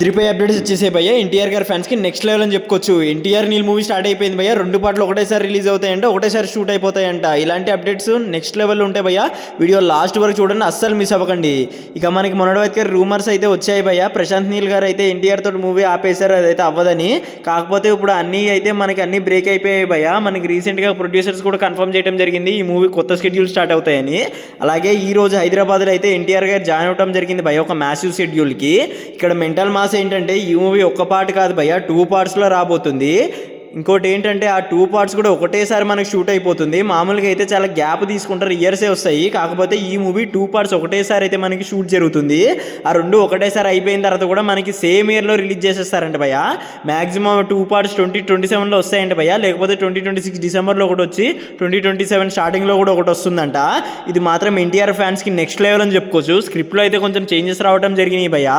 తిరిపై updates వచ్చేసాయి భయ్య. ఎన్టీఆర్ గారి ఫ్యాన్స్కి నెక్స్ట్ లెవెల్ అని చెప్పుకోవచ్చు. ఎన్టీఆర్ నీల్ మూవీ స్టార్ట్ అయిపోయింది భయ్య. 2 పార్ట్లు ఒకటేసారి రిలీజ్ అవుతాయంట, ఒకటేసారి షూట్ అయిపోతాయంట. ఇలాంటి అప్డేట్స్ నెక్స్ట్ లెవెల్లో ఉంటాయి భయ్య. వీడియో లాస్ట్ వరకు చూడండి, అస్సలు మిస్ అవ్వకండి. ఇక మనకి మొన్నటి రూమర్స్ అయితే వచ్చాయి భయ్య. ప్రశాంత్ నీల్ గారు అయితే ఎన్టీఆర్ తోటి మూవీ ఆపేశారు, అదైతే అవ్వదని. కాకపోతే ఇప్పుడు అన్నీ అయితే మనకి అన్ని బ్రేక్ అయిపోయాయి భయ్య. మనకి రీసెంట్గా ప్రొడ్యూసర్స్ కూడా కన్ఫర్మ్ చేయడం జరిగింది ఈ మూవీ కొత్త షెడ్యూల్ స్టార్ట్ అవుతాయని. అలాగే ఈ రోజు హైదరాబాద్లో అయితే ఎన్టీఆర్ గారు జాయిన్ అవడం జరిగింది భయ్య, ఒక మ్యాసివ్ షెడ్యూల్కి. ఇక్కడ మెంటల్ మాస్ ఏంటంటే ఈ మూవీ ఒక్క పార్ట్ కాదు భయ్య, 2 పార్ట్స్లో రాబోతుంది. ఇంకోటి ఏంటంటే ఆ 2 పార్ట్స్ కూడా ఒకటేసారి మనకి షూట్ అయిపోతుంది. మామూలుగా అయితే చాలా గ్యాప్ తీసుకుంటారు, ఇయర్సే వస్తాయి. కాకపోతే ఈ మూవీ 2 పార్ట్స్ ఒకటేసారి అయితే మనకి షూట్ జరుగుతుంది. ఆ 2 ఒకటేసారి అయిపోయిన తర్వాత కూడా మనకి సేమ్ ఇయర్లో రిలీజ్ చేసేస్తారంట భయ్య. మ్యాక్సిమం 2 పార్ట్స్ 2027లో వస్తాయంట భయ్య. లేకపోతే 2026 డిసెంబర్లో ఒకటి వచ్చి 2027 స్టార్టింగ్లో కూడా ఒకటి వస్తుందంట. ఇది మాత్రం ఎన్టీఆర్ ఫ్యాన్స్కి నెక్స్ట్ లెవెల్ అని చెప్పుకోవచ్చు. స్క్రిప్ట్లో అయితే కొంచెం చేంజెస్ రావడం జరిగినాయి భయ్య.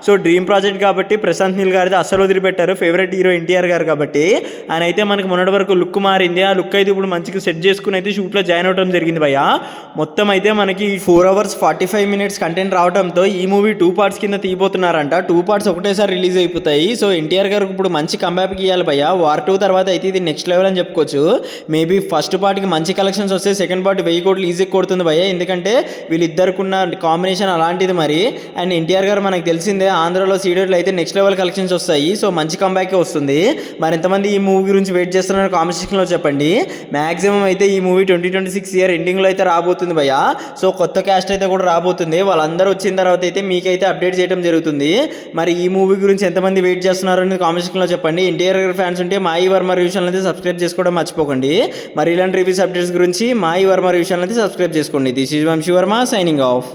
సో డ్రీమ్ ప్రాజెక్ట్ కాబట్టి ప్రశాంత్ నీల్ గారు అయితే అస్సలు వదిలిపెట్టారు. ఫేవరెట్ హీరో ఎన్టీఆర్ గారు కాబట్టి ఆయన అయితే మనకి మొన్నటి వరకు లుక్ మారింది. ఆ లుక్ అయితే ఇప్పుడు మంచిగా సెట్ చేసుకుని అయితే షూట్లో జాయిన్ అవడం జరిగింది భయ్య. మొత్తం అయితే మనకి 4 hours 45 minutes కంటెంట్ రావడంతో ఈ మూవీ 2 పార్ట్స్ కింద తీయబోతున్నారంట. 2 పార్ట్స్ ఒకటేసారి రిలీజ్ అయిపోతాయి. సో ఎన్టీఆర్ గారికి ఇప్పుడు మంచి కంబ్యాక్ ఇవ్వాలి భయ్య. వార్ 2 తర్వాత అయితే ఇది నెక్స్ట్ లెవెల్ అని చెప్పుకోవచ్చు. మేబీ ఫస్ట్ పార్ట్కి మంచి కలెక్షన్స్ వస్తే సెకండ్ పార్ట్ 1000 కోట్లు ఈజీ కొడుతుంది భయ్య. ఎందుకంటే వీళ్ళిద్దరికున్న కాంబినేషన్ అలాంటిది మరి. అండ్ ఎన్టీఆర్ గారు మనకు తెలిసిందే, ఆంధ్రలో సీడెడ్లు అయితే నెక్స్ట్ లెవెల్ కలెక్షన్స్ వస్తాయి. సో మంచి కంబ్యాకే వస్తుంది. మరి ఎంతమంది ఈ మూవీ గురించి వెయిట్ చేస్తున్నారో కామెంట్ సెక్షన్లో చెప్పండి. మ్యాక్సిమం అయితే ఈ మూవీ 2026 ఇయర్ ఎండింగ్లో అయితే రాబోతుంది భయ్య. సో కొత్త క్యాస్ట్ అయితే కూడా రాబోతుంది. వాళ్ళందరూ వచ్చిన తర్వాత అయితే మీకైతే అప్డేట్ చేయడం జరుగుతుంది. మరి ఈ మూవీ గురించి ఎంతమంది వెయిట్ చేస్తున్నారో అనేది కామెంట్ సెక్షన్లో చెప్పండి. ఎన్టీఆర్ ఫ్యాన్స్ ఉంటే మాయి వర్మ రివ్యూ ఛానల్ అయితే సబ్స్క్రైబ్ చేసుకోవడం మర్చిపోకండి. మరి ఇలాంటి రివ్యూస్ అప్డేట్స్ గురించి మాయి వర్మ రివ్యూ ఛానల్ అయితే సబ్స్క్రైబ్ చేసుకోండి. This is Vamshi Varma signing of.